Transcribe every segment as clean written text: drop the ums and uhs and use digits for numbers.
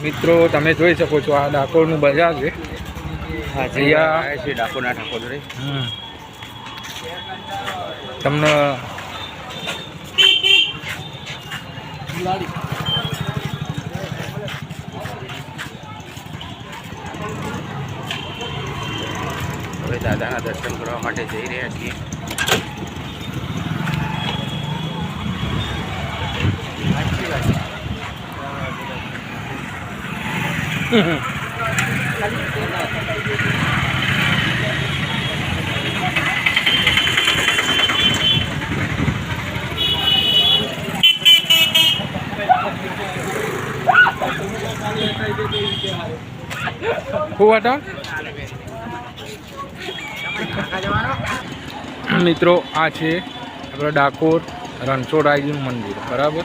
મિત્રો તમે જોઈ શકો છો આ ડાકોરનું બજાર છે। અહીંયા છે ડાકોરના ઠાકોર રે તમને હવે દાદાના દર્શન કરવા માટે જઈ રહ્યા છીએ। મિત્રો આ છે આપણે ડાકોર રણછોડરાયજીનું મંદિર બરાબર।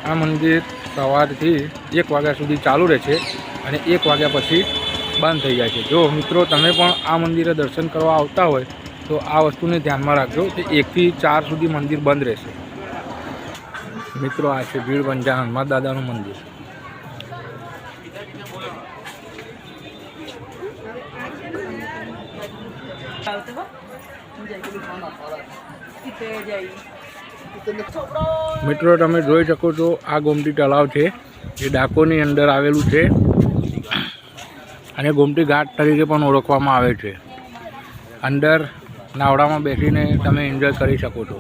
આ મંદિર સવારથી 1 વાગ્યા સુધી ચાલુ રહે છે અને 1 વાગ્યા પછી બંધ થઈ જાય છે। જો મિત્રો તમે પણ આ મંદિરે દર્શન કરવા આવતા હોય તો આ વસ્તુને ધ્યાનમાં રાખજો કે 1 થી 4 સુધી મંદિર બંધ રહેશે। મિત્રો આ છે ભીડભંજા હનુમાન દાદાનું મંદિર। મિત્રો તમે જોઈ શકો છો આ ગોમતી તળાવ છે જે ડાકોરની અંદર આવેલું છે અને ગોમતી ઘાટ તરીકે પણ ઓળખવામાં આવે છે। અંદર નાવડામાં બેસીને તમે એન્જોય કરી શકો છો।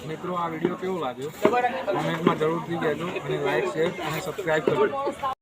મિત્રો આ વિડીયો કેવો લાગ્યો કમેન્ટમાં જરૂરથી કહેજો અને લાઈક શેર અને સબસ્ક્રાઈબ કરજો।